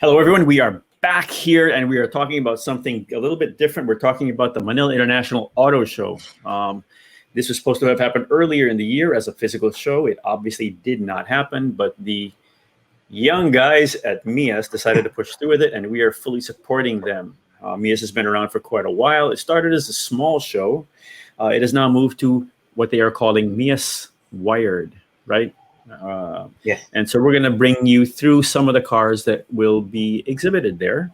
Hello, everyone. We are back here and we are talking about something a little bit different. We're talking about the Manila International Auto Show. This was supposed to have happened earlier in the year as a physical show. It obviously did not happen, but the young guys at MIAS decided to push through with it, and we are fully supporting them. MIAS has been around for quite a while. It started as a small show. It has now moved to what they are calling MIAS Wired, right? Yes. And so we're going to bring you through some of the cars that will be exhibited there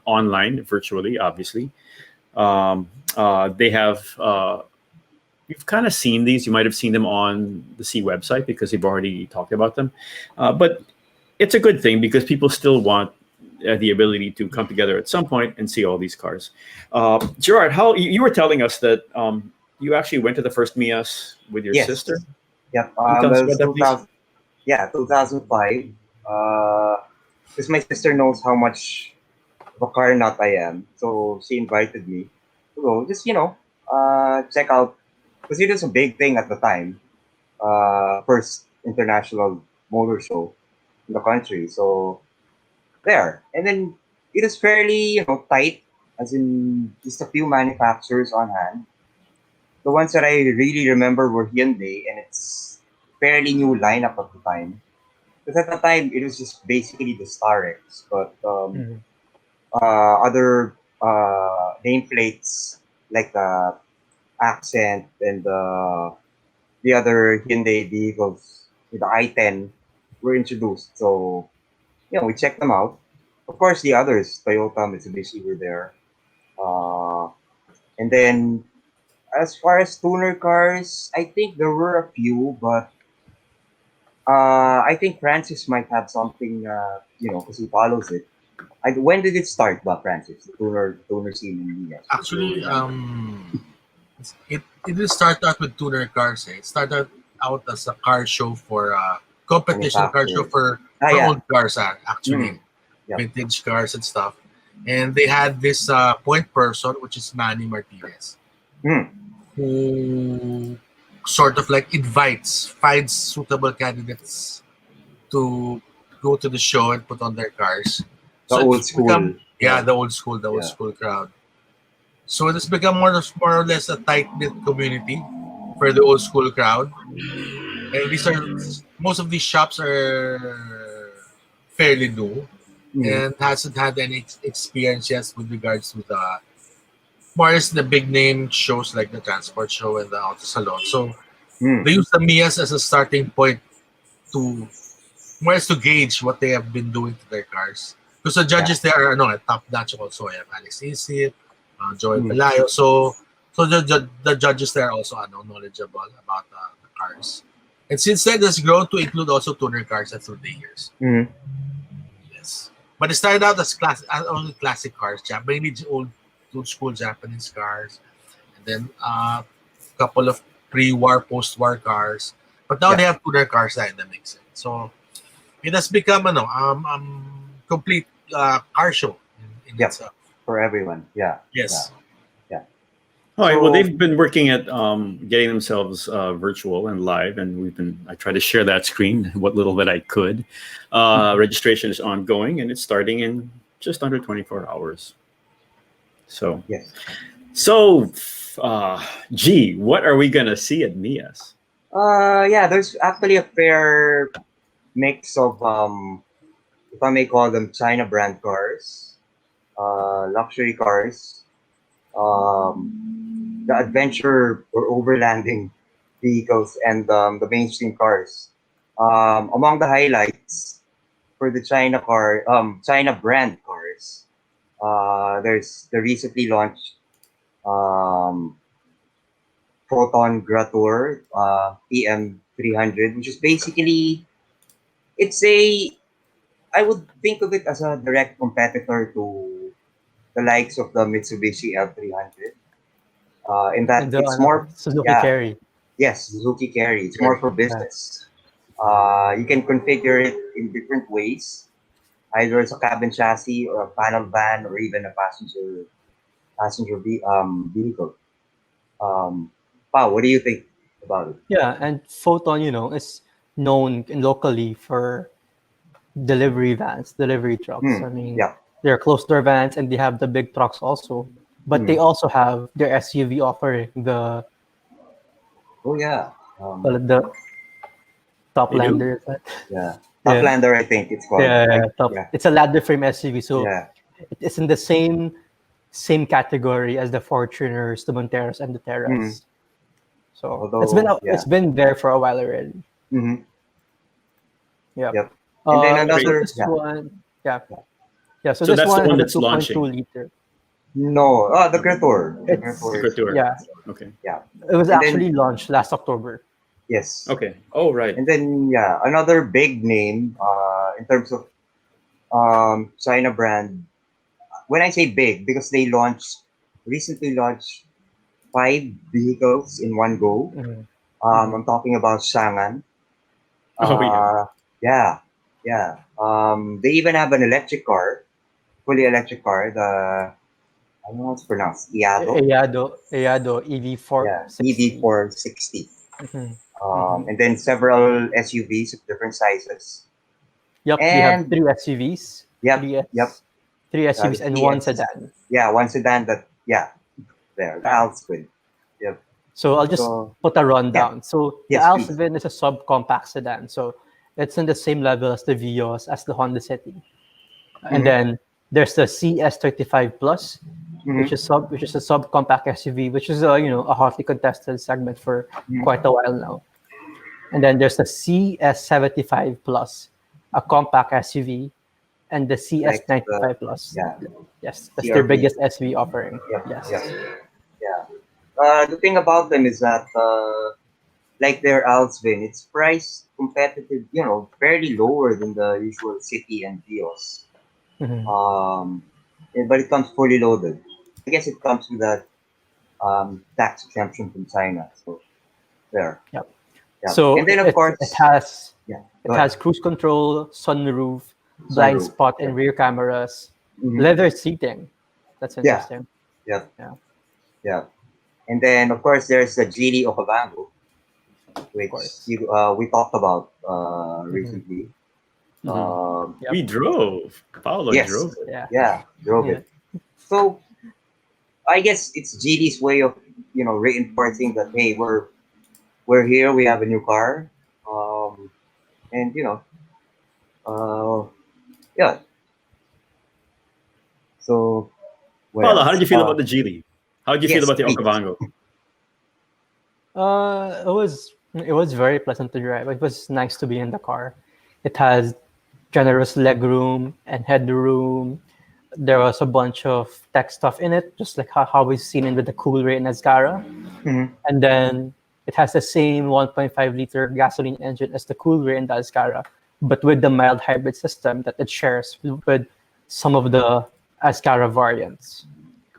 online, virtually, obviously. They have, you've kind of seen these. You might have seen them on the C website because they've already talked about them. But it's a good thing because people still want the ability to come together at some point and see all these cars. Gerard, how you were telling us that you actually went to the first MIAS with your Yes. sister? Yep. Can you tell us about that, please? 2005. Because my sister knows how much of a car nut I am, so she invited me to go. Just check out, because it was a big thing at the time. First international motor show in the country. So there, and then it is fairly tight, as in just a few manufacturers on hand. The ones that I really remember were Hyundai, and it's fairly new lineup at the time. Because at the time, it was just basically the Starex, but other nameplates like the Accent and the other Hyundai vehicles, the i10, were introduced. So, we checked them out. Of course, the others, Toyota, Mitsubishi, were there. Uh, and then, as far as tuner cars, I think there were a few, but I think Francis might have something, because he follows it. When did it start, Francis? The tuner scene in the US. Actually, it did start out with tuner cars. It started out as a car show for competition car show for yeah. old cars, actually, Yep. vintage cars and stuff. And they had this point person, which is Manny Martinez, who sort of like finds suitable candidates to go to the show and put on their cars. The old school. The old school crowd. So it has become more or less a tight-knit community for the old school crowd. And most of these shops are fairly new and hasn't had any experience yet with regards to the more or less the big name shows like the transport show and the auto salon. So they use the MIAS as a starting point to more or less to gauge what they have been doing to their cars. Because the judges there are top notch also. I have Alex Isip, Joey Pelayo. So the judges there are also knowledgeable about the cars. And since then, it's grown to include also tuner cars through the years. Yes. But it started out as only classic cars, mainly old school Japanese cars. And then a couple of pre-war, post-war cars. But now they have tuner cars in the mix. So it has become complete car show in itself. For everyone. Yeah. Yes. Yeah. All right. Well, they've been working at getting themselves virtual and live, and I tried to share that screen, what little that I could. Registration is ongoing, and it's starting in just under 24 hours. So, yes. So, what are we going to see at MIAS? There's actually a fair mix of, if I may call them, China brand cars, luxury cars, the adventure or overlanding vehicles, and the mainstream cars. Among the highlights for the China brand cars, there's the recently launched Proton PM300, which is basically, I would think of it as a direct competitor to the likes of the Mitsubishi L300. In that it's more Suzuki Carry. Yes, Suzuki Carry. It's more for business. You can configure it in different ways, either as a cabin chassis or a panel van or even a passenger vehicle. Pao, what do you think about it? Yeah, and Photon, is known locally for delivery vans, delivery trucks. I mean, Yeah. they're closed door vans and they have the big trucks also. But they also have their SUV offering the Oh yeah. the They do? Toplander. Is that? Yeah. Yeah. Uplander, I think it's called. Yeah, Yeah. It's a ladder frame SUV, so Yeah. it's in the same category as the Fortuners, the Monteros, and the Terras. So Although, it's been there for a while already. hmm Yeah. Yep. And then So another. this one, yeah. So So this that's the one one has a that's 2.2 launching. liter. No. The Creator. The It's Creator. Couture. yeah. Okay. Yeah. It was And actually then launched last October. yes. Okay. Oh, right. And then another big name in terms of China brand. When I say big, because they recently launched 5 vehicles in one go. Mhm. I'm talking about Shangan. Oh, yeah. Yeah, yeah. They even have an electric car, fully electric car. I don't know how it's pronounced. Iado. Eyado Yeah, EV460. EV460. Mhm. Mhm. And then several SUVs of different sizes. Yep, they have And 3 SUVs, yep, three yep. S, three The SUVs, and one CS. sedan. Yeah, one sedan that, there, the Yeah. Alsquid. Yep. So I'll just So, put a yeah, rundown. So the yes, please. Alsvin is a subcompact sedan. So it's in the same level as the Vios, as the Honda City. And then there's the CS35 Plus, which is a subcompact SUV, which is a hotly contested segment for quite a while now. And then there's the CS75 Plus, a compact SUV, and the Like the, CS95 Plus. yeah, Yes, that's their CRV. biggest SUV offering. Yep, Yes. yep, yeah. The thing about them is that, like their Alsvin, it's priced competitive, fairly lower than the usual City and Vios. Mhm. But it comes fully loaded. I guess it comes with a tax exemption from China. So there. Yep. Yeah. So And then of it course, has yeah. it Go ahead. has cruise control, sunroof, blind Sunroof. spot and rear cameras, Mhm. leather seating. That's Yeah. interesting. Yeah. Yeah. Yeah. And then of course there's the Geely Okavango, which course. we talked about recently. Yep. We drove. Paolo Yes. drove it. Yeah. Drove Yeah. it. So I guess it's Geely's way of reinforcing that, hey, we're here, we have a new car, and uh, yeah. So what Paolo, how else? did you feel about the Geely? How did you feel Yes, about the please. Okavango? It was very pleasant to drive. It was nice to be in the car. It has generous legroom and headroom. There was a bunch of tech stuff in it, just like how we've seen it with the Coolray and Ascara. Mhm. And then it has the same 1.5 liter gasoline engine as the Coolray and the Ascara, but with the mild hybrid system that it shares with some of the Ascara variants.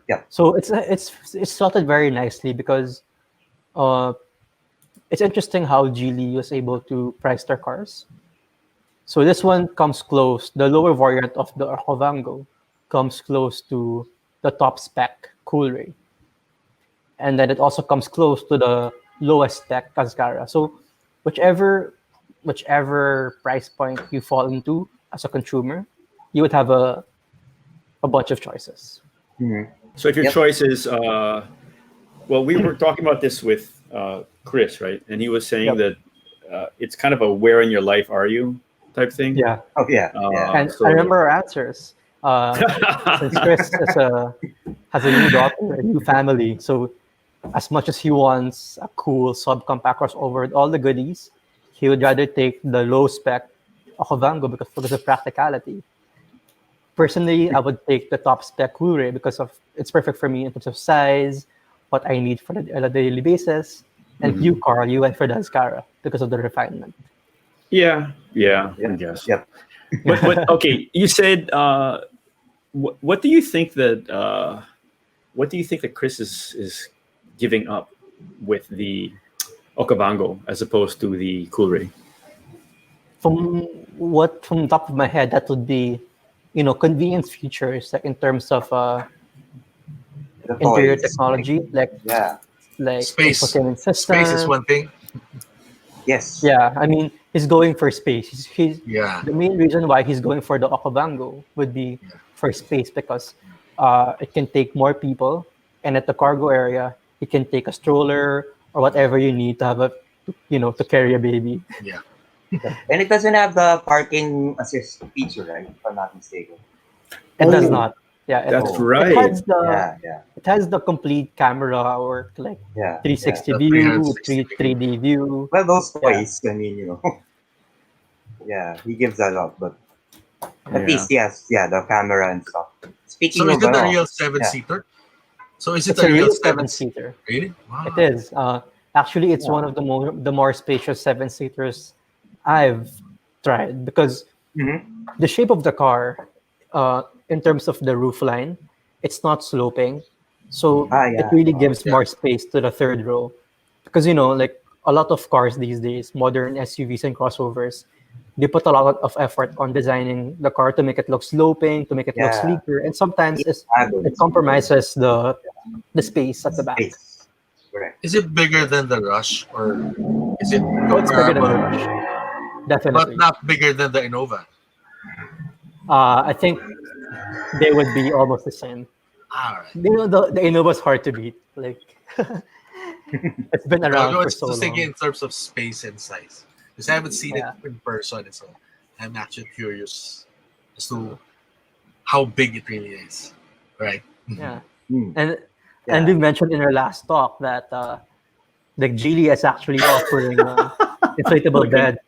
Yeah. So it's slotted very nicely because uh, it's interesting how Geely was able to price their cars. So this one comes close. The lower variant of the Orhovango comes close to the top spec Coolray, and then it also comes close to the lowest spec Cascara. So whichever price point you fall into as a consumer, you would have a bunch of choices. Mhm. So if your Yep. choice is, well, we were talking about this with Chris, right? And he was saying Yep. that it's kind of a "where in your life are you" type thing. Yeah, Oh yeah. Yeah. and So- I remember our answers. Since Chris has a new daughter, a new family, so as much as he wants a cool subcompact crossover with all the goodies, he would rather take the low spec Okavango because of practicality. Personally, I would take the top spec Coolray because of it's perfect for me in terms of size, what I need for the on a daily basis, and you, Carl, you went for the Ascara because of the refinement. yeah, I Yep. guess. Yep. But okay, you said what do you think that Chris is giving up with the Okavango as opposed to the Coolray? From the top of my head, that would be, convenience features like in terms of The interior toys. technology, like Yeah. Space. infotainment Space is system. one thing. Yes. Yeah, I mean, he's going for space. Yeah. The main reason why he's going for the Okavango would be Yeah. for space because it can take more people, and at the cargo area, it can take a stroller or whatever you need to have to carry a baby. Yeah. And it doesn't have the parking assist feature, right? If I'm not mistaken. It does Oh, not. Yeah, that's Oh, it right. has the Yeah, yeah, it has the complete camera or like yeah, yeah. 360 The view, 360 3D view. Well, those Yeah. toys, I mean, yeah, he gives that up, but at Yeah. least, yes, yeah, the camera and stuff. Speaking So is of, it a real seven-seater? So is it It's a a real real seven? seven-seater. Really? Wow. It is. Actually, it's Yeah. one of the more spacious seven-seaters I've tried because Mhm. the shape of the car, in terms of the roof line, it's not sloping, so it Yeah. really gives Yeah. more space to the third row. Because like a lot of cars these days, modern SUVs and crossovers, they put a lot of effort on designing the car to make it look sloping, to make it look Yeah. sleeker, and sometimes Wagons. it compromises the space at the back. Space. Correct. Is it bigger than the Rush, or is it Oh, it's bigger than the comparable, Rush, but definitely. not bigger than the Innova? I think they would be almost the same. All right. The Innova's hard to beat. Like it's been around No, for it's so just thinking long. in terms of space and size. Because I haven't seen Yeah. it in person, so I'm actually curious as to how big it really is. Right? Yeah, Hmm. and Yeah. we mentioned in our last talk that the Geely is actually offering inflatable bed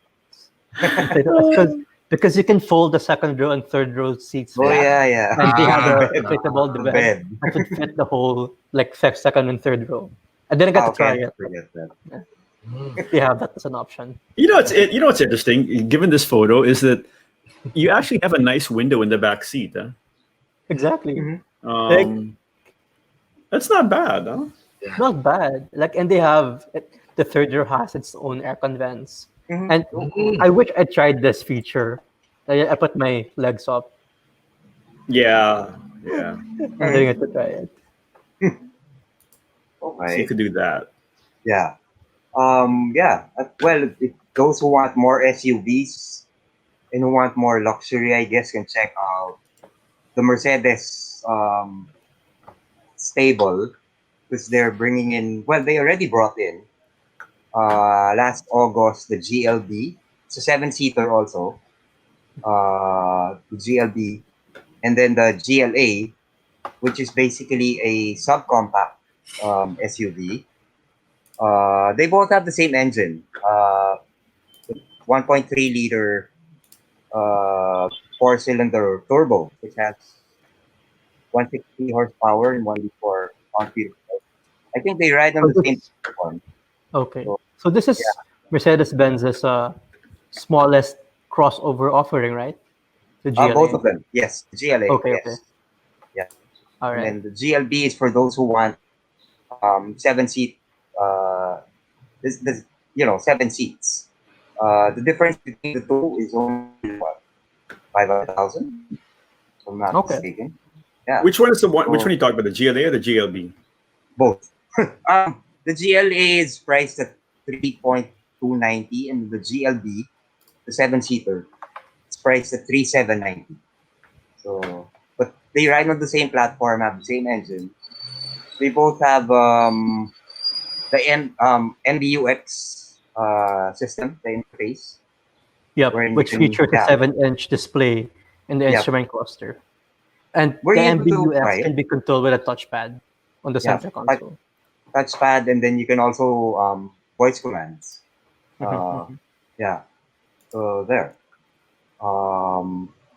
because you can fold the second row and third row seats Oh, back, yeah, yeah. and they have Ah, a inflatable The bed bed. that would fit the whole like second and third row. I didn't get to try Okay, it, but forget that. they have that as an option. You know what's interesting, given this photo, is that you actually have a nice window in the back seat. Huh? Exactly. Mhm. Um, that's not bad, huh? Not bad. Like, and they have the third row has its own aircon vents. Mhm. And I wish I tried this feature. I put my legs up. Yeah, yeah. I didn't get to try it. So you Okay. could do that. Yeah. Yeah. Well, if those who want more SUVs and who want more luxury, I guess can check out the Mercedes stable because they're bringing in. Well, they already brought in last August the GLB. It's a seven-seater also. The GLB, and then the GLA, which is basically a subcompact SUV. They both have the same engine, 1.3 liter four-cylinder turbo, which has 160 horsepower and 1 pound-feet. I think they ride on So the same this, platform. okay. So, So this is Mercedes-Benz's smallest crossover offering, right? The both GLA. of them, yes. The GLA, Okay, yes. okay. Yeah. All And right. then the GLB is for those who want seven-seat, uh, this, 7 seats. The difference between the two is only what, 500,000, if I'm not Okay. mistaken. Yeah, Which one is the one? Which So- one are you talking about? The GLA or the GLB? both. The GLA is priced at 3.290, and the GLB, the seven-seater, is priced at 3,790. So, but they ride on the same platform, have the same engine. They both have the MBUX system, the interface. Yep. Wherein you Which can- features a yeah. 7-inch display in the Yep. instrument cluster. And Were the you able to MBUX try it? can be controlled with a touchpad on the Yeah, center but- console. Touchpad, and then you can also voice commands. Mhm. Yeah, so there.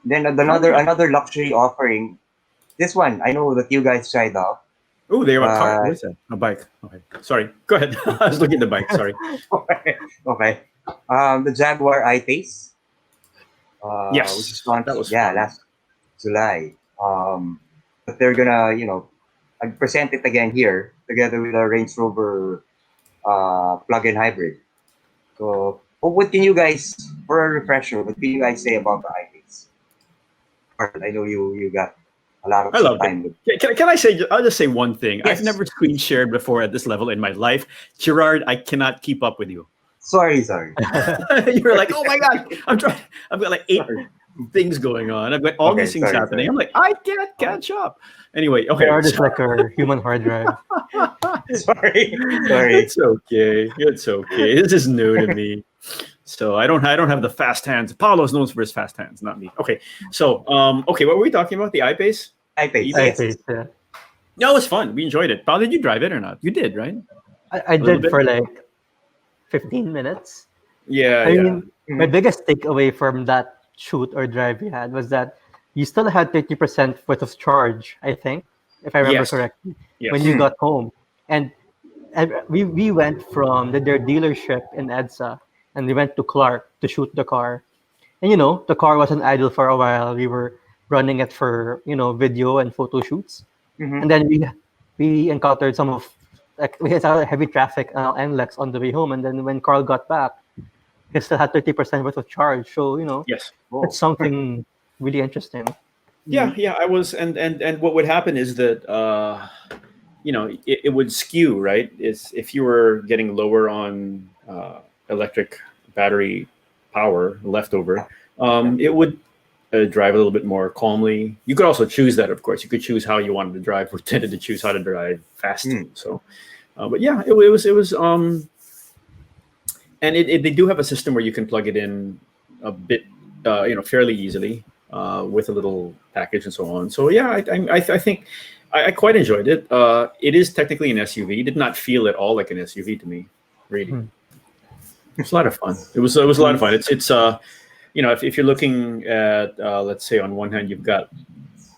Then another luxury offering. This one I know that you guys tried out. Oh, they have a car. Uh, What is that? A bike. Okay. Sorry. Go ahead. I was looking at the bike. Sorry. Okay. The Jaguar I-Pace. Yes, Which is launched, that was fun. last July. But they're gonna, present it again here together with a Range Rover plug-in hybrid. So, what can you guys, for a refresher, what can you guys say about the I-Pace? I know you got a lot of I love time. it. Can I say? I'll just say one thing. Yes. I've never screen shared before at this level in my life. Gerard, I cannot keep up with you. Sorry. You were like, oh my god, I'm trying. I've got like 8 Sorry. things going on. I've got all Okay, these things sorry, happening. sorry. I'm like, I can't catch up. Anyway, okay. Maynard is like our human hard drive. Sorry. It's okay. It's okay. This is new to me. So I don't have the fast hands. Paulo's known for his fast hands, not me. Okay. So okay, what were we talking about? The iPace? iPace. I Yes. think, yeah. No, it was fun. We enjoyed it. Paul, did you drive it or not? You did, right? I little did bit? for like 15 minutes. Yeah, I yeah. mean, my biggest takeaway from that shoot or drive we had was that you still had 30% worth of charge, I think, if I remember Yes. correctly, Yes. when you got home. And we went from their dealership in EDSA and we went to Clark to shoot the car. And, the car wasn't idle for a while. We were running it for, video and photo shoots. Mhm. And then we encountered we had heavy traffic and Lex on the way home. And then when Carl got back, he still had 30% worth of charge. So, Yes. Oh. it's something really interesting. Yeah, yeah. I was, and what would happen is that it would skew, right? Is if you were getting lower on electric battery power leftover, it would drive a little bit more calmly. You could also choose that, of course. You could choose how you wanted to drive. We tended to choose how to drive fast. So, but yeah, it was. And they do have a system where you can plug it in a bit, fairly easily with a little package and so on. So yeah, I think I quite enjoyed it. It is technically an SUV. It did not feel at all like an SUV to me, really. It's a lot of fun. It was a lot of fun. It's if you're looking at let's say on one hand you've got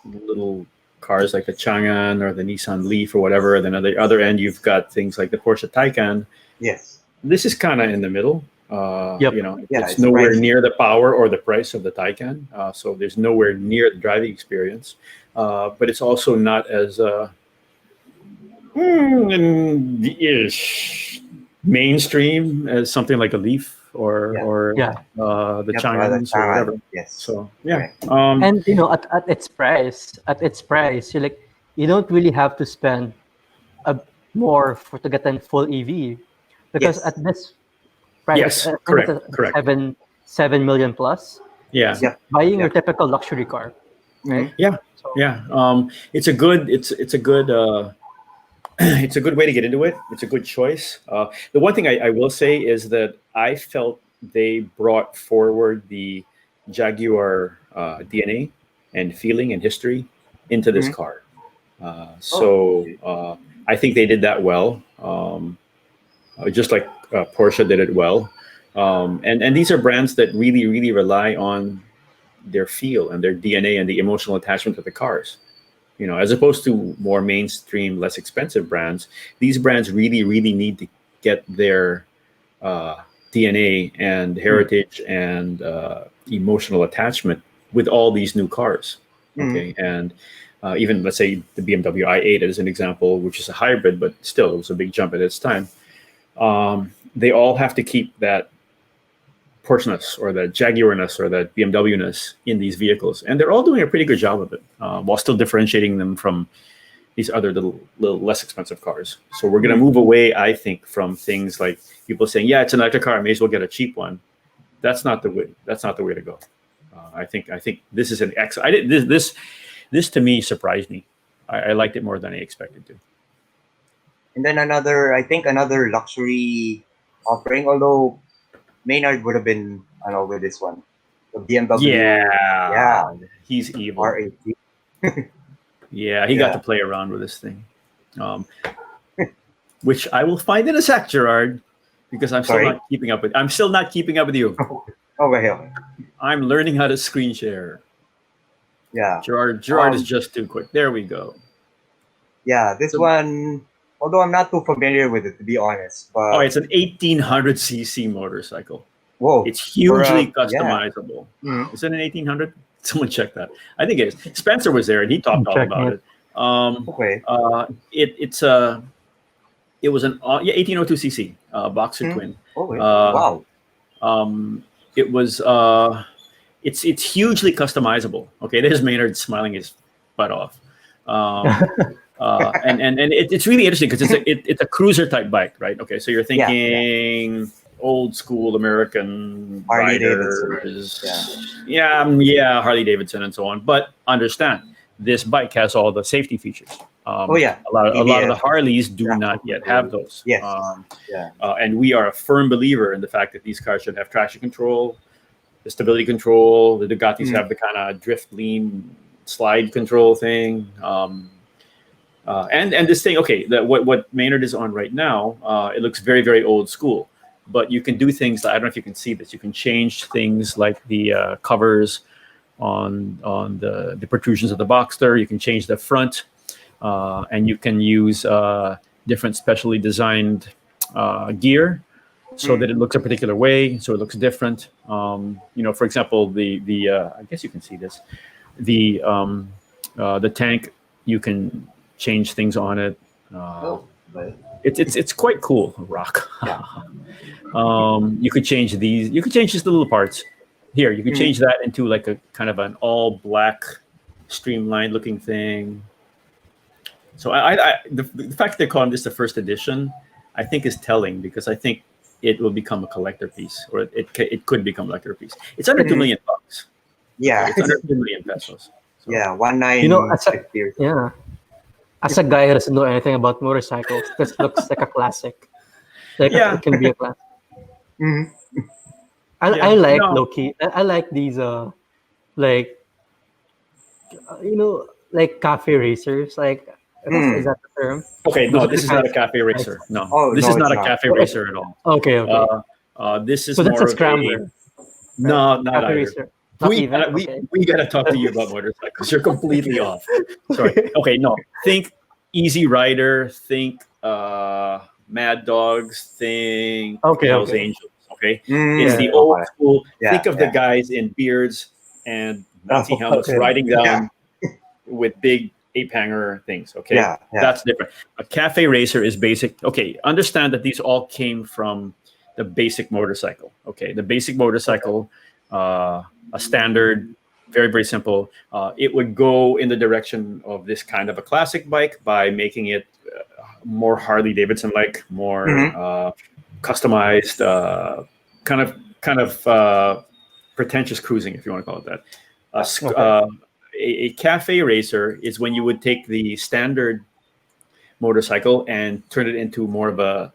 little cars like the Chang'an or the Nissan Leaf or whatever, and then on the other end you've got things like the Porsche Taycan. Yes. This is kind of in the middle. Yep. It's nowhere near the power or the price of the Taycan. So there's nowhere near the driving experience. But it's also not as mainstream as something like a Leaf or the Chang'ans or whatever. Yes. So yeah. And at its price, you don't really have to spend more to get a full EV, because Yes. at this price, Yes, I think correct, it's correct. 7 million plus. Yeah. Yeah. Buying your typical luxury car, right? Yeah. So, Yeah, it's a good it's a good it's a good way to get into it. It's a good choice. The one thing I will say is that I felt they brought forward the Jaguar DNA and feeling and history into this car. I think they did that well, just like Porsche did it well. And these are brands that really, really rely on their feel and their DNA and the emotional attachment to the cars. As opposed to more mainstream, less expensive brands, these brands really, really need to get their DNA and heritage and emotional attachment with all these new cars. Okay, and even let's say the BMW i8 as an example, which is a hybrid, but still it was a big jump at its time. They all have to keep that Porsche-ness or that Jaguar-ness or that BMW-ness in these vehicles. And they're all doing a pretty good job of it, while still differentiating them from these other little less expensive cars. So we're going to move away, I think, from things like people saying, yeah, it's an electric car, I may as well get a cheap one. That's not the way. That's not the way to go. I think this is an excellent. This to me surprised me. I liked it more than I expected to. And then another luxury offering, although Maynard would have been with this one. The BMW. Yeah. He's evil. R80. Yeah, he got to play around with this thing. Which I will find in a sec, Gerard, because I'm still not keeping up with you. Oh, well. I'm learning how to screen share. Yeah. Gerard is just too quick. There we go. Yeah, this one, although I'm not too familiar with it, to be honest. But it's an 1800cc motorcycle. Whoa. It's hugely customizable. Yeah. Is it an 1800? Someone check that. I think it is. Spencer was there and he talked all about it. Okay. It was an 1802cc boxer twin. Oh, wow. It was it's hugely customizable. Okay, there's Maynard smiling his butt off. And it's really interesting because it's a cruiser type bike, right? Okay, so you're thinking old school American Harley riders. Yeah, Harley Davidson and so on. But understand, this bike has all the safety features. Oh yeah, a lot of the ABS, Harleys do traction not yet control. have those. Yes. Yeah. And we are a firm believer in the fact that these cars should have traction control, the stability control. The Ducatis have the kind of drift, lean, slide control thing. And this thing, okay, what Maynard is on right now, it looks very, very old school. But you can do things. I don't know if you can see this. You can change things like the covers on the protrusions of the Boxster. You can change the front, and you can use different specially designed gear so that it looks a particular way, so it looks different. For example, the I guess you can see this. The tank, you can change things on it. It's quite cool. Rock. You could change these. You could change just the little parts. Here, you could change that into like a kind of an all black, streamlined looking thing. So the fact that they're calling this the first edition, I think is telling, because I think it will become a collector piece, or it could become a collector piece. It's under $2 million. Yeah. It's under 2 million pesos. So. Yeah, 19. You know, as a guy who doesn't know anything about motorcycles, this looks like a classic. Like it can be a classic. I like low-key. I like these like like cafe racers. Like is that the term? Okay, no, this is not a cafe racer. No, this is not a cafe racer at all. Okay. This is so that's more a scrambler. No, not cafe either. racer. We gotta talk to you about motorcycles. You're completely off. Sorry. Okay, no. Think Easy Rider. Think Mad Dogs. Think Hells Angels. Okay, it's the old school. Think of the guys in beards and Nazi helmets riding down with big ape hanger things. Okay, that's different. A cafe racer is basic. Okay, understand that these all came from the basic motorcycle. Okay, the basic motorcycle. A standard, very, very simple. It would go in the direction of this kind of a classic bike by making it more Harley Davidson like, more customized, kind of pretentious cruising, if you want to call it that. A cafe racer is when you would take the standard motorcycle and turn it into more of a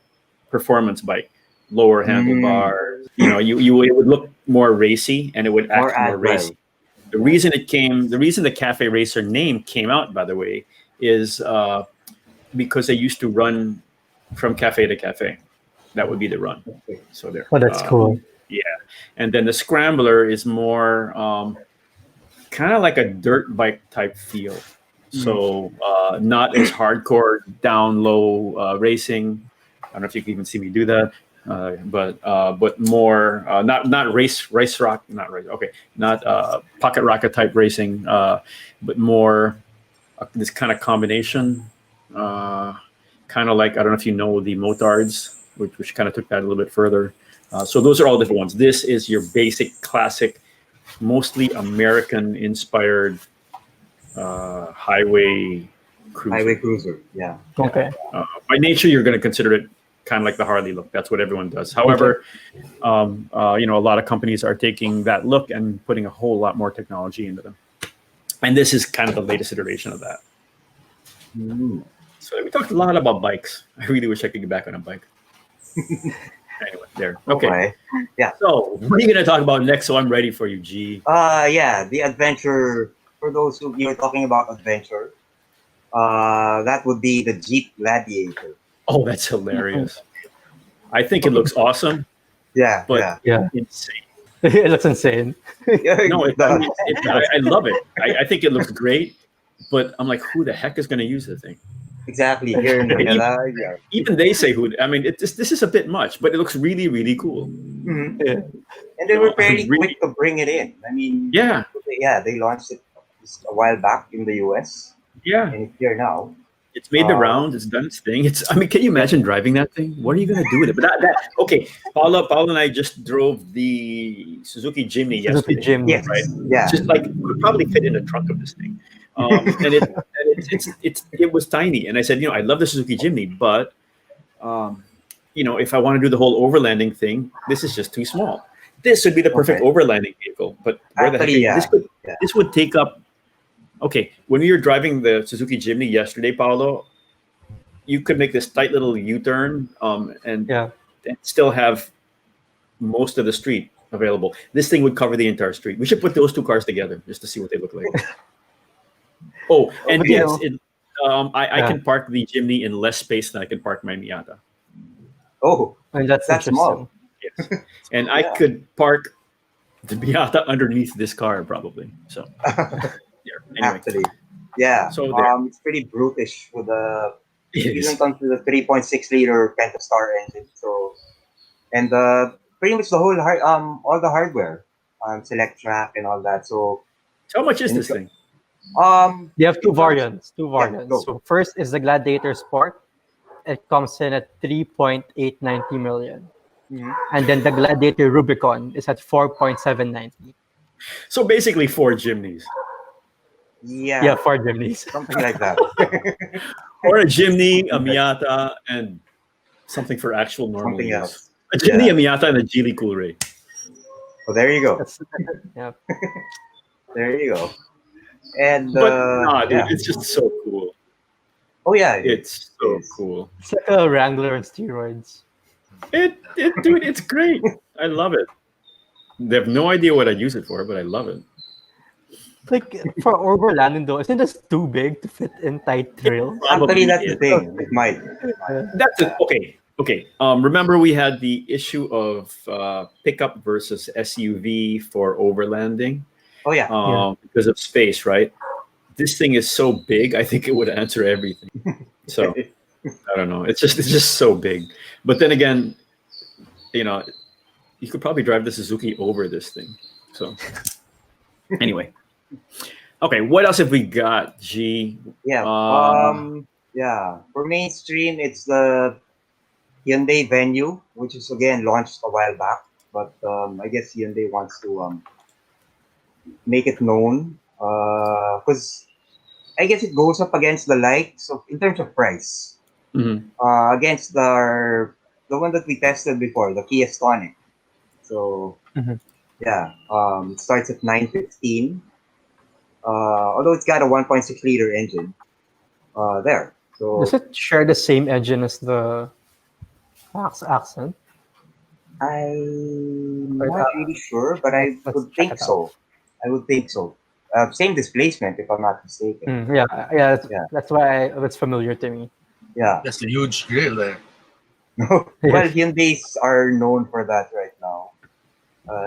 performance bike, lower handlebars. It would look more racy, and it would act more racy. The reason the cafe racer name came out, by the way, is because they used to run from cafe to cafe. That would be the run. So there. Oh, that's cool. Yeah, and then the scrambler is more kind of like a dirt bike type feel. So not as hardcore down low racing. I don't know if you can even see me do that. But more not race rock, not race. Okay, not pocket rocket type racing, but more this kind of combination. Kind of like, I don't know if you know the Motards, which kind of took that a little bit further. So those are all different ones. This is your basic classic, mostly American inspired highway cruiser. Highway cruiser, yeah. Okay. By nature, you're going to consider it kind of like the Harley look. That's what everyone does. However, a lot of companies are taking that look and putting a whole lot more technology into them. And this is kind of the latest iteration of that. So we talked a lot about bikes. I really wish I could get back on a bike. Anyway, there. Okay. Yeah. So what are you going to talk about next? So I'm ready for you, G. The adventure. For those who you're talking about adventure, that would be the Jeep Gladiator. Oh, that's hilarious. I think it looks awesome. But insane. It looks insane. No, I love it. I think it looks great, but I'm like, who the heck is going to use the thing? Exactly. Here in Manila, even they say who. I mean, this is a bit much, but it looks really, really cool. Mm-hmm. Yeah. And they were fairly quick to bring it in. I mean, they launched it a while back in the US. Yeah. And it's here now. It's made the rounds. It's done its thing. Can you imagine driving that thing? What are you going to do with it? But okay. Paula and I just drove the Suzuki Jimny yesterday. Right? Yeah. Just like could probably fit in the trunk of this thing. And it was tiny. And I said, I love the Suzuki Jimny, but if I want to do the whole overlanding thing, this is just too small. This would be the perfect overlanding vehicle. But where the heck? Actually, yeah. This would take up. Okay, when we were driving the Suzuki Jimny yesterday, Paolo, you could make this tight little U-turn, and still have most of the street available. This thing would cover the entire street. We should put those two cars together just to see what they look like. Oh, and yes, I can park the Jimny in less space than I can park my Miata. Oh, And that's small. Yes, and I could park the Miata underneath this car probably. So, anyway. Actually, yeah. So it's pretty brutish with the It even is. comes with a 3.6 liter Pentastar engine. So, and pretty much the whole all the hardware, select track and all that. So, How much is this thing? You have two variants. go. So first is the Gladiator Sport. It comes in at 3.890 million. Mhm. And then the Gladiator Rubicon is at 4.790. So basically 4 Jimneys. Yeah, for Jimneys. something like that. Or a Jimny, a Miata, and something for actual normal Something use. else. A Jimny, a Miata, and a Geely Coolray. So there you go. That's, yeah. There you go. And But nah, dude, yeah. it's just so cool. Oh yeah, It's so Yes. cool. It's like a Wrangler on steroids. Dude, it's great. I love it. They have no idea what I'd use it for, but I love it. Like for overlanding though, isn't this too big to fit in tight trails? Actually, that's is. the thing. It might. That's it. Okay. Remember we had the issue of pickup versus SUV for overlanding Oh yeah. because of space, right? This thing is so big. I think it would answer everything. So I don't know. It's just so big. But then again, you could probably drive the Suzuki over this thing. So anyway, okay. What else have we got? G. Yeah. Yeah. For mainstream, it's the Hyundai Venue, which is again launched a while back, but I guess Hyundai wants to make it known because I guess it goes up against the likes of in terms of price Mhm. against the one that we tested before, the Kia Stonic. So Mhm. yeah, it starts at 915. Although it's got a 1.6 liter engine there. So Does it share the same engine as the Accent? I'm Or, not really sure, but I let's would check think it out. so. I would think so. Same displacement, if I'm not mistaken. Yeah. Yeah. That's why it's familiar to me. Yeah. That's a huge grill there. Well, Hyundais are known for that right now.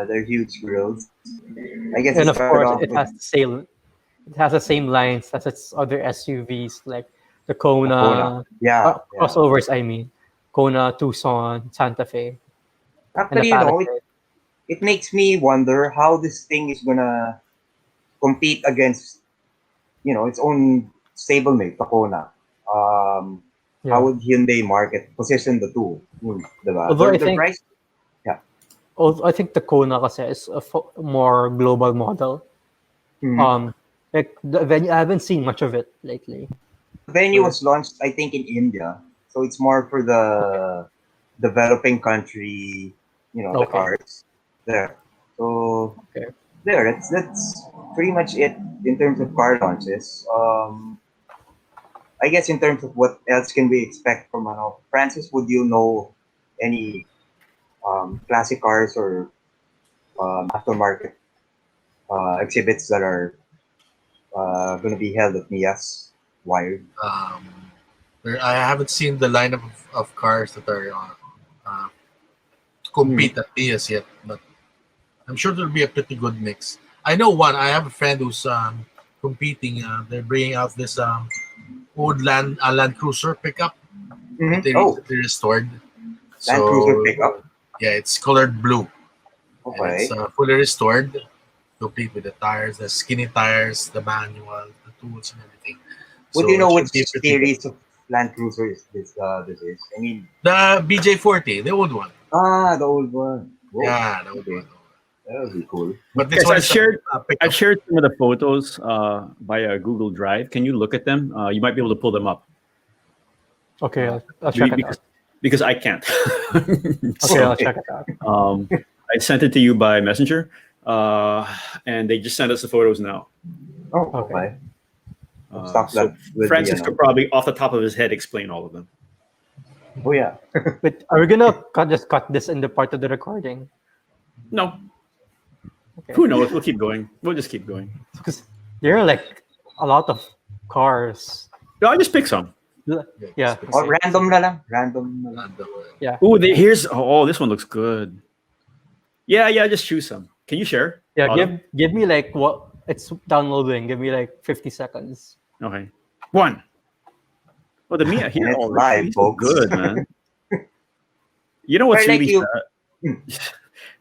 They're huge grills. I guess And it of started course, off it with has the same lines as its other SUVs like the Kona. Kona, Yeah. crossovers. I mean, Kona, Tucson, Santa Fe, and the Actually, Palisade. it makes me wonder how this thing is gonna compete against, its own stablemate, the Kona. Yeah. How would Hyundai position the two? Diba? Although I The think- price, Although I think the Kona kasi is a more global model. Mhm. Like the Venue, I haven't seen much of it lately. the Venue was launched, I think, in India, so it's more for the developing country, the Okay. cars there. So Okay. there, that's pretty much it in terms of car launches. I guess in terms of what else can we expect from Francis, would you know any classic cars or aftermarket exhibits that are going to be held at MIAS Wired? I haven't seen the lineup of cars that are compete at MIAS yet, but I'm sure there'll be a pretty good mix. I know one. I have a friend who's competing. They're bringing out this old Land Cruiser pickup that they Oh, recently restored. Land Cruiser pickup. Yeah, it's colored blue. And Okay. it's fully restored, complete with the tires, the skinny tires, the manual, the tools, and everything. Would So you know it which should be pretty series of Land Cruiser this is? I mean, good. The BJ40, the old one. the old one. Whoa, Yeah, the old okay. one. That would be cool. But this Yes, one I've is shared a pickup. I've shared some of the photos via Google Drive. Can you look at them? You might be able to pull them up Okay, I'll check it because out. because I can't. Okay, I'll check it out. I sent it to you by messenger, and they just sent us the photos now. Oh, Okay. okay. So that with Francis the, could probably, off the top of his head, explain all of them. Oh yeah. But are we gonna just cut this in the part of the recording? No, Okay. who knows? We'll keep going. We'll just keep going. Because there are like a lot of cars. No, I just pick some. Yeah. Or Okay. random na lang. Random na lang. Yeah. Oh, here's. Oh, this one looks good. Yeah. Just choose some. Can you share? Yeah. Autumn? Give me like what it's downloading. Give me like 50 seconds. Okay. One. Oh, the Mia here. And it's Oh, live, these look folks. good, man. You know what's Or like really you- sad?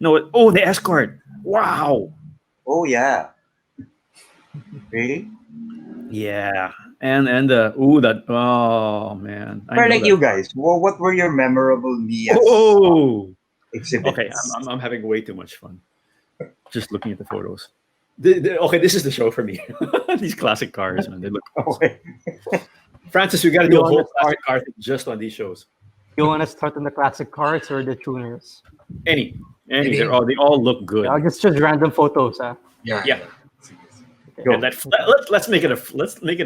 No. Oh, the Escort. Wow. Oh yeah. Really? Yeah. And the that. Oh man. I Or know like that. you guys, what were your memorable MIAS Oh. exhibits? Okay. I'm having way too much fun. Just looking at the photos. Okay, this is the show for me. These classic cars, man. They look. Okay. Francis, we got to You do a wanna whole classic car thing just on these shows. You want to start on the classic cars or the tuners? Any. They all look good. Yeah, just random photos. Yeah. Go. And let's make it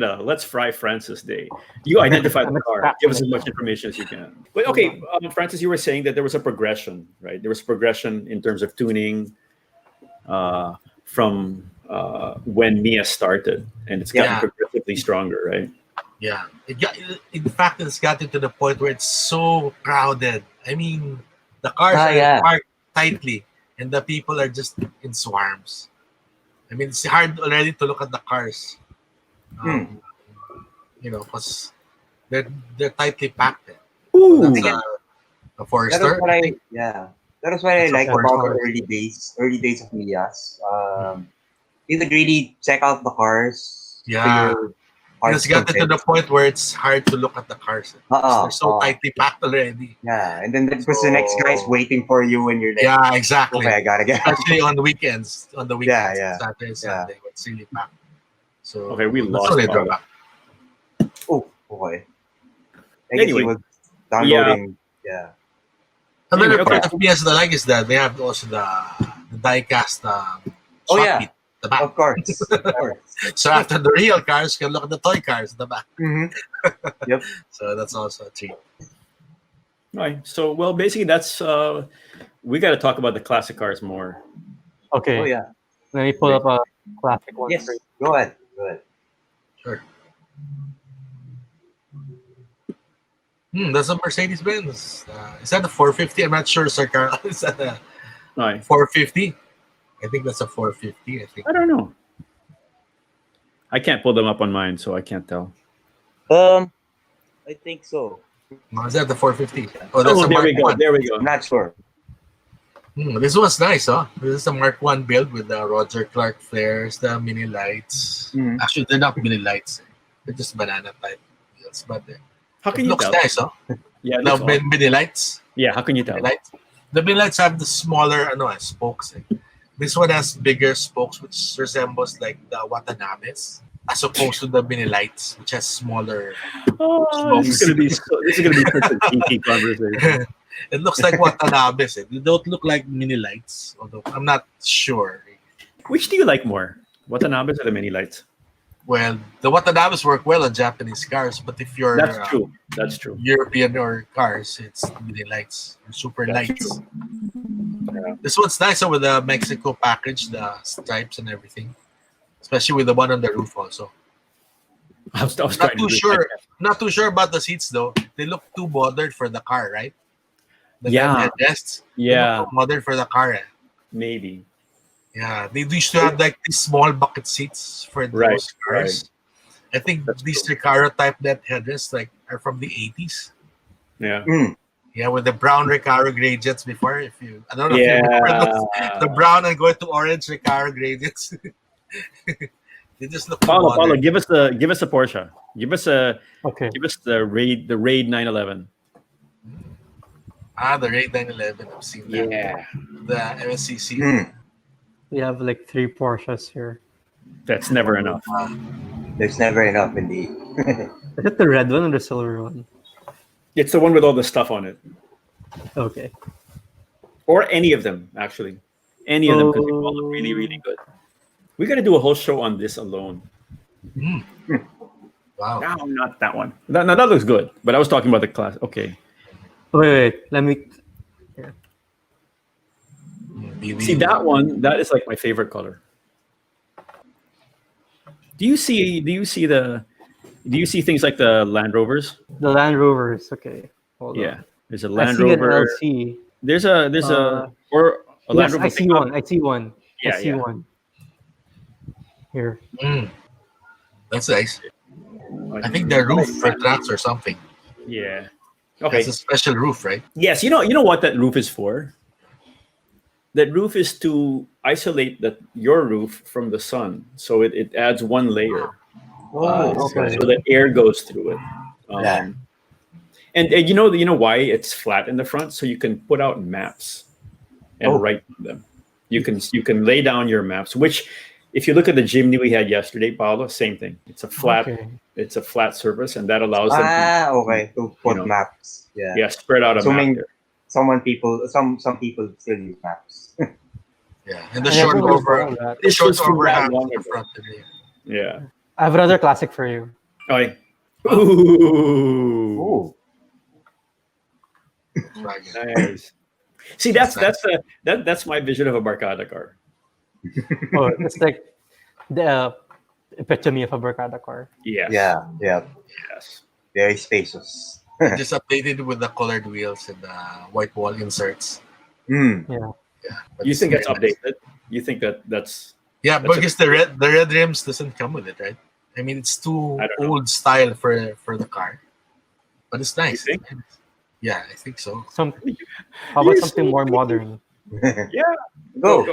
a let's fry Francis day. You identify the car. Give us as much information as you can. But okay, Francis, you were saying that there was a progression, right? There was progression in terms of tuning from when Mia started, and it's gotten Yeah. progressively stronger, right? Yeah. In fact, it's gotten to the point where it's so crowded. I mean, the cars are yeah. parked tightly, and the people are just in swarms. I mean, it's hard already to look at the cars. Because they're tightly packed. Ooh. That's Yeah. a That Forester. is what that is what I It's a like about Forester. the early days of MIAS. You could really check out the cars. Yeah. It's gotten to the point where it's hard to look at the cars. They're so tightly packed already. Yeah, and then because the next guy's waiting for you and you're like, Yeah, exactly. okay, I gotta get out. Especially on the weekends. Yeah. Saturday and Sunday, it's really packed. So Okay, we that's lost only a all drawback. Oh, okay. I guess Anyway. he was downloading. Yeah. Another Okay. part of PS that I like is that they have also the die-cast Oh, shot yeah. beat at the back. Of course. Of course. So after the real cars, you can look at the toy cars at the back. Mhm. So that's also a treat. Right. So, well, basically, that's we got to talk about the classic cars more. Okay. Oh yeah. Let me pull up a classic one. Yes. for you. Go ahead. Sure. That's a Mercedes Benz. Is that a 450? I'm not sure, sir. Carl. Is that a Right. 450? I think that's a 450. I think. I don't know. I can't pull them up on mine, so I can't tell. I think so. No, is that the 450? Oh, that's Oh, a there Mark we go. 1. There we go. I'm not sure. This one's nice, huh? This is a Mark 1 build with the Roger Clark flares, the mini lights. Mhm. Actually, they're not mini lights. They're just banana type wheels, but How it can you looks tell? nice, huh? Yeah. it The looks awesome. mini lights. Yeah. How can you tell? Mini lights. The mini lights have the smaller spokes. This one has bigger spokes, which resembles like the Watanabes, as opposed to the mini lights, which has smaller. Oh, this is gonna be such a geeky conversation. It looks like Watanabes. They don't look like mini lights, although I'm not sure. Which do you like more, Watanabes or the mini lights? Well, the Watanabes work well on Japanese cars, but if you're That's true. That's true. European or cars, it's mini lights, super That's lights. Yeah. This one's nicer with the Mexico package, the stripes and everything, especially with the one on the roof also. I was Not trying too to sure. Not too sure about the seats though. They look too modern for the car, right? The Yeah. headrests. They Yeah, look too modern for the car. maybe. Yeah, they used to have like these small bucket seats for those Right, cars. I think That's these true. Recaro type net headrests are from the 80s. Yeah. Yeah, with the brown Recaro gradients before. I don't know if you remember those, the brown and going to orange Recaro gradients. They just look too Paulo, modern. give us a Porsche. Give us Okay. the Raid 911. The Raid 911. I've seen that. The MSCC. We have like 3 Porsches here. That's never enough. There's never enough, indeed. Is it the red one or the silver one? It's the one with all the stuff on it, Okay. or any of them actually, any of them because they all look really, really good. We got to do a whole show on this alone. Wow. No, not that one. That looks good, but I was talking about the class. Okay. Wait. Let me. See that one? That is like my favorite color. Do you see things like the Land Rovers? The Land Rovers. Okay. Hold Yeah, on. there's a I Land see an Rover. LC. There's a or a Land Yes, Rover. I see pickup. one. I see one. Yeah, I see yeah. one. Here. That's nice. I think the roof retracts or something. Yeah. Okay. It's a special roof, right? Yes. You know what that roof is for? That roof is to isolate your roof from the sun, so it adds one layer, Okay. so that air goes through it. Yeah. And you know why it's flat in the front, so you can put out maps and write them. You can lay down your maps. Which, if you look at the Jimny we had yesterday, Paolo, same thing. It's a flat. Okay. It's a flat surface, and that allows them to put maps. Yeah. spread out a map there. Some people still use maps. Yeah, and the I short never over, saw that. This was from that hangs long in ago. front of you. Yeah. I have another classic for you. Okay. Ooh. Ooh. Nice. See, that's my vision of a Barcada car. Oh, it's like the epitome of a Barcada car. Yes. Yeah. Yes. Very spacious. Just updated with the colored wheels and the white wall inserts. Yeah. Yeah, but You it's think that's very nice. updated? You think that's Yeah, That's because the red rims doesn't come with it, right? I mean, it's too I don't know. old style for the car, but it's nice. think? Yeah, I think so. How about something more modern? yeah. Go.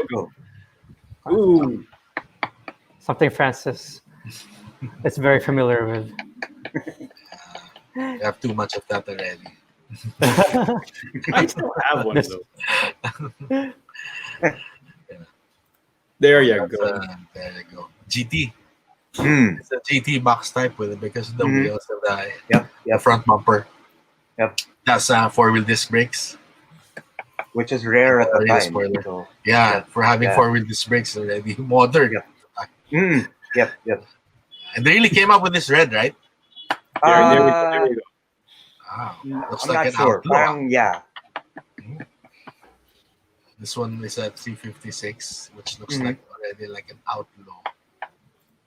Ooh. Something Francis is very familiar with. You have too much of that already. I still have one of those. There There you you go. There you go. GT. Hmm. It's a GT box type with it because of the wheels and the Yep. front bumper. Yep. That's 4-wheel disc brakes. Which is rare at the Real time. spoiler. So, Yeah, for having Yeah. 4-wheel disc brakes already modern. Yep. And they really came up with this red, right? There you go. Wow. Looks I'm like not an sure. outlaw. Parang, yeah. This one is at 356, which looks Mhm. like already like an outlaw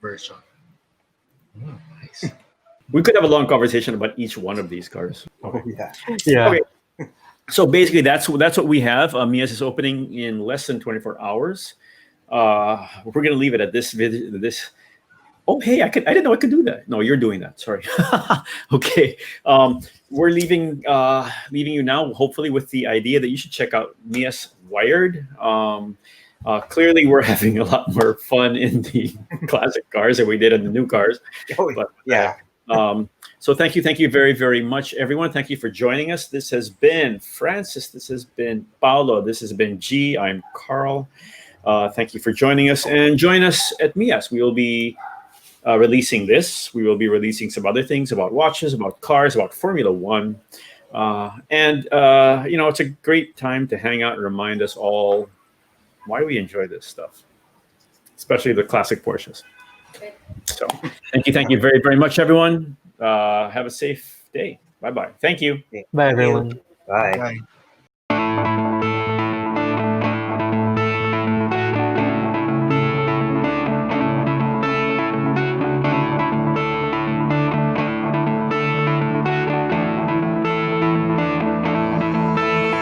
version. Nice. We could have a long conversation about each one of these cars. Oh, yeah. Yeah. Okay. So basically, that's what we have. MIAS is opening in less than 24 hours. We're gonna leave it at this video. Oh, hey, I didn't know I could do that. No, you're doing that. Sorry. Okay. We're leaving you now, hopefully with the idea that you should check out MIAS Wired. Clearly, we're having a lot more fun in the classic cars than we did in the new cars. Oh, But, yeah. So thank you very, very much, everyone. Thank you for joining us. This has been Francis. This has been Paolo. This has been G. I'm Carl. Thank you for joining us, and join us at MIAS. We will be releasing this. We will be releasing some other things about watches, about cars, about Formula One. And it's a great time to hang out and remind us all why we enjoy this stuff, especially the classic Porsches. So thank you very, very much, everyone. Have a safe day. Bye-bye. Thank you. Bye, everyone. Bye. Bye.